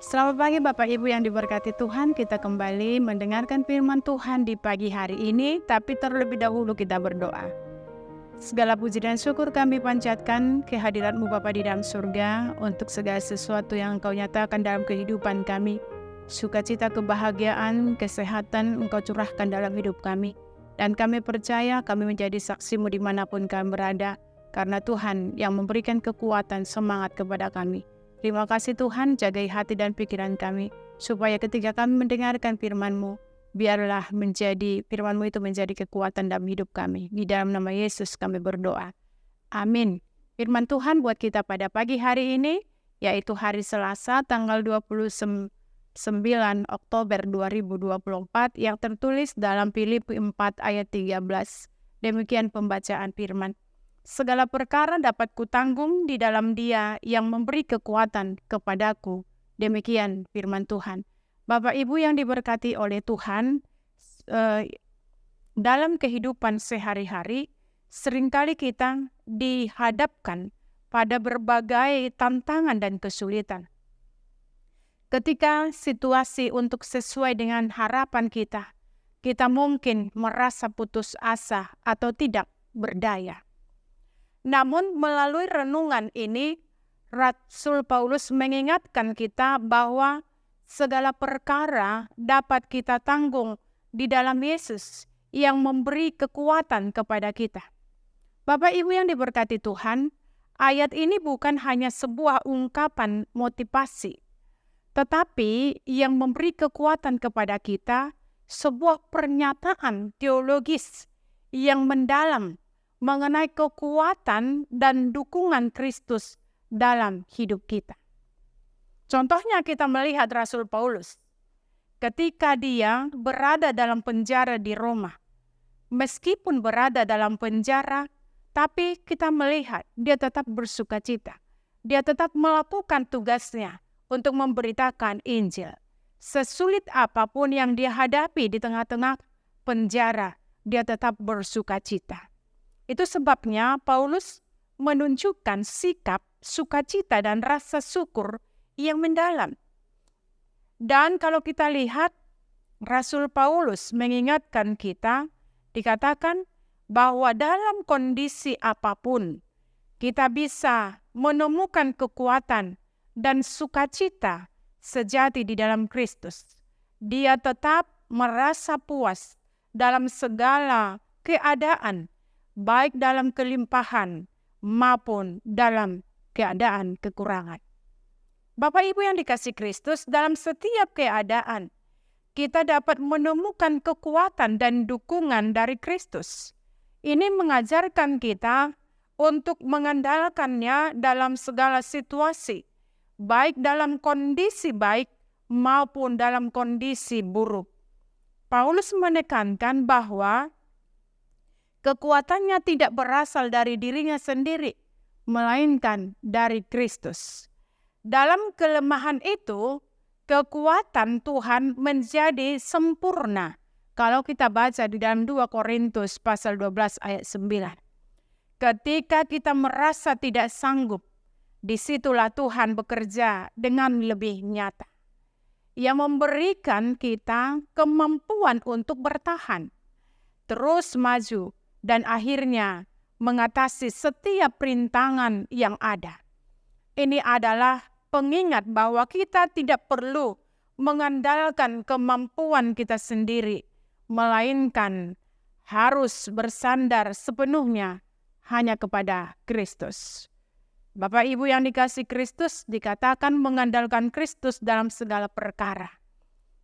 Selamat pagi Bapak Ibu yang diberkati Tuhan, kita kembali mendengarkan firman Tuhan di pagi hari ini, tapi terlebih dahulu kita berdoa. Segala puji dan syukur kami panjatkan kehadirat-Mu Bapa di dalam surga untuk segala sesuatu yang Engkau nyatakan dalam kehidupan kami. Sukacita, kebahagiaan, kesehatan Engkau curahkan dalam hidup kami. Dan kami percaya kami menjadi saksi-Mu dimanapun kami berada, karena Tuhan yang memberikan kekuatan semangat kepada kami. Terima kasih Tuhan, jagai hati dan pikiran kami, supaya ketika kami mendengarkan firman-Mu, biarlah firman-Mu itu menjadi kekuatan dalam hidup kami. Di dalam nama Yesus kami berdoa. Amin. Firman Tuhan buat kita pada pagi hari ini, yaitu hari Selasa tanggal 29 Oktober 2024, yang tertulis dalam Filipi 4 ayat 13. Demikian pembacaan firman. Segala perkara dapat kutanggung di dalam Dia yang memberi kekuatan kepadaku. Demikian firman Tuhan. Bapak Ibu yang diberkati oleh Tuhan, dalam kehidupan sehari-hari, seringkali kita dihadapkan pada berbagai tantangan dan kesulitan. Ketika situasi untuk sesuai dengan harapan kita mungkin merasa putus asa atau tidak berdaya. Namun melalui renungan ini, Rasul Paulus mengingatkan kita bahwa segala perkara dapat kita tanggung di dalam Yesus yang memberi kekuatan kepada kita. Bapak Ibu yang diberkati Tuhan, ayat ini bukan hanya sebuah ungkapan motivasi, tetapi yang memberi kekuatan kepada kita sebuah pernyataan teologis yang mendalam mengenai kekuatan dan dukungan Kristus dalam hidup kita. Contohnya kita melihat Rasul Paulus ketika dia berada dalam penjara di Roma. Meskipun berada dalam penjara, tapi kita melihat dia tetap bersukacita. Dia tetap melakukan tugasnya untuk memberitakan Injil. Sesulit apapun yang dia hadapi di tengah-tengah penjara, dia tetap bersukacita. Itu sebabnya Paulus menunjukkan sikap sukacita dan rasa syukur yang mendalam. Dan kalau kita lihat, Rasul Paulus mengingatkan kita, dikatakan bahwa dalam kondisi apapun, kita bisa menemukan kekuatan dan sukacita sejati di dalam Kristus. Dia tetap merasa puas dalam segala keadaan, baik dalam kelimpahan maupun dalam keadaan kekurangan. Bapak Ibu yang dikasihi Kristus, dalam setiap keadaan kita dapat menemukan kekuatan dan dukungan dari Kristus. Ini mengajarkan kita untuk mengandalkannya dalam segala situasi, baik dalam kondisi baik maupun dalam kondisi buruk. Paulus menekankan bahwa kekuatannya tidak berasal dari dirinya sendiri, melainkan dari Kristus. Dalam kelemahan itu, kekuatan Tuhan menjadi sempurna. Kalau kita baca di dalam 2 Korintus pasal 12 ayat 9. Ketika kita merasa tidak sanggup, disitulah Tuhan bekerja dengan lebih nyata. Ia memberikan kita kemampuan untuk bertahan, terus maju, dan akhirnya mengatasi setiap rintangan yang ada. Ini adalah pengingat bahwa kita tidak perlu mengandalkan kemampuan kita sendiri, melainkan harus bersandar sepenuhnya hanya kepada Kristus. Bapak Ibu yang dikasihi Kristus, dikatakan mengandalkan Kristus dalam segala perkara.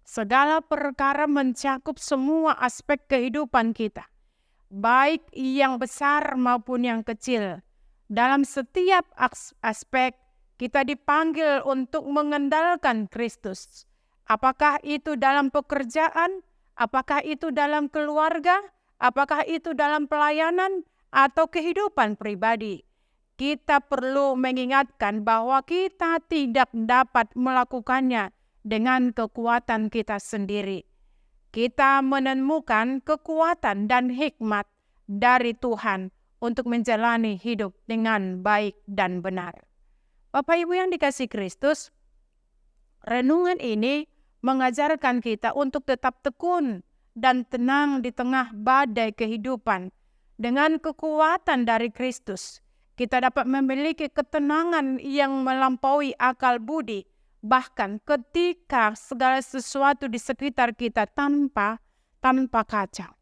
Segala perkara mencakup semua aspek kehidupan kita, baik yang besar maupun yang kecil. Dalam setiap aspek kita dipanggil untuk mengandalkan Kristus. Apakah itu dalam pekerjaan, apakah itu dalam keluarga, apakah itu dalam pelayanan atau kehidupan pribadi. Kita perlu mengingatkan bahwa kita tidak dapat melakukannya dengan kekuatan kita sendiri. Kita menemukan kekuatan dan hikmat dari Tuhan untuk menjalani hidup dengan baik dan benar. Bapak Ibu yang dikasihi Kristus, Renungan ini mengajarkan kita untuk tetap tekun dan tenang di tengah badai kehidupan. Dengan kekuatan dari Kristus, kita dapat memiliki ketenangan yang melampaui akal budi, bahkan ketika segala sesuatu di sekitar kita tanpa kacau.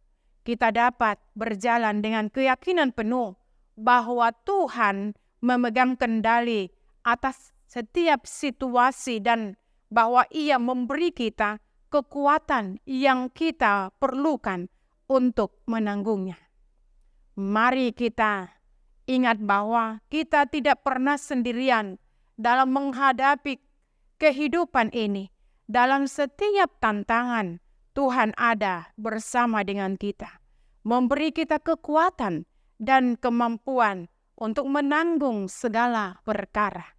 Kita dapat berjalan dengan keyakinan penuh bahwa Tuhan memegang kendali atas setiap situasi dan bahwa Ia memberi kita kekuatan yang kita perlukan untuk menanggungnya. Mari kita ingat bahwa kita tidak pernah sendirian dalam menghadapi kehidupan ini. Dalam setiap tantangan, Tuhan ada bersama dengan kita, memberi kita kekuatan dan kemampuan untuk menanggung segala perkara.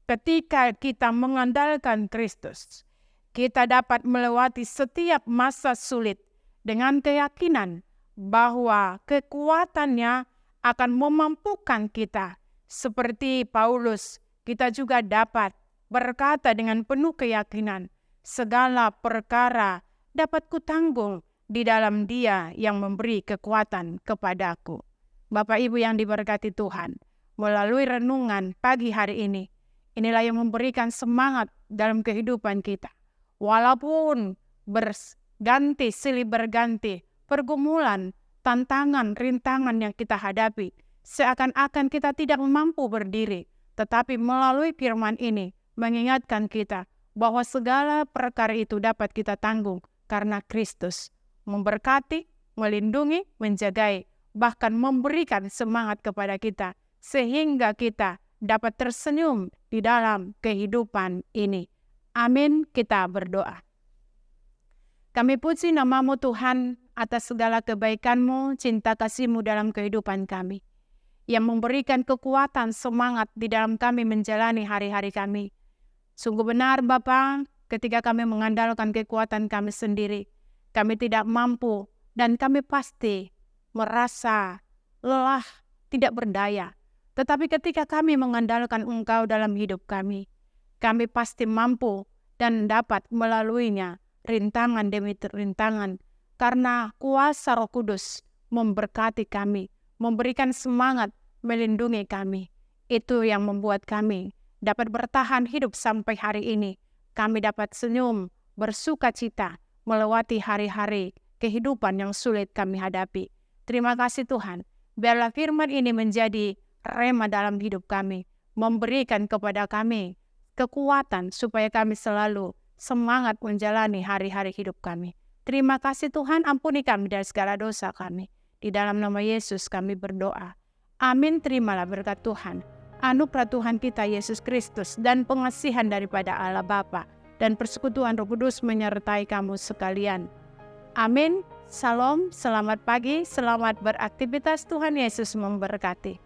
Ketika kita mengandalkan Kristus, kita dapat melewati setiap masa sulit dengan keyakinan bahwa kekuatannya akan memampukan kita. Seperti Paulus, kita juga dapat berkata dengan penuh keyakinan, segala perkara dapat kutanggung di dalam Dia yang memberi kekuatan kepadaku. Bapak Ibu yang diberkati Tuhan, melalui renungan pagi hari ini, inilah yang memberikan semangat dalam kehidupan kita. Walaupun berganti silih berganti, pergumulan, tantangan, rintangan yang kita hadapi, seakan-akan kita tidak mampu berdiri. Tetapi melalui firman ini, mengingatkan kita bahwa segala perkara itu dapat kita tanggung karena Kristus memberkati, melindungi, menjagai, bahkan memberikan semangat kepada kita, sehingga kita dapat tersenyum di dalam kehidupan ini. Amin, kita berdoa. Kami puji nama-Mu Tuhan atas segala kebaikan-Mu, cinta kasih-Mu dalam kehidupan kami, yang memberikan kekuatan, semangat di dalam kami menjalani hari-hari kami. Sungguh benar Bapa, ketika kami mengandalkan kekuatan kami sendiri, kami tidak mampu dan kami pasti merasa lelah, tidak berdaya. Tetapi ketika kami mengandalkan Engkau dalam hidup kami pasti mampu dan dapat melaluinya, rintangan demi rintangan, karena kuasa Roh Kudus memberkati kami, memberikan semangat, melindungi kami. Itu yang membuat kami dapat bertahan hidup sampai hari ini. Kami dapat senyum, bersuka cita, melewati hari-hari kehidupan yang sulit kami hadapi. Terima kasih Tuhan, biarlah firman ini menjadi rema dalam hidup kami, memberikan kepada kami kekuatan supaya kami selalu semangat menjalani hari-hari hidup kami. Terima kasih Tuhan, ampuni kami dari segala dosa kami. Di dalam nama Yesus kami berdoa. Amin. Terimalah berkat Tuhan, anugerah Tuhan kita Yesus Kristus, dan pengasihan daripada Allah Bapa, dan persekutuan Roh Kudus menyertai kamu sekalian. Amin. Salam, selamat pagi, selamat beraktivitas, Tuhan Yesus memberkati.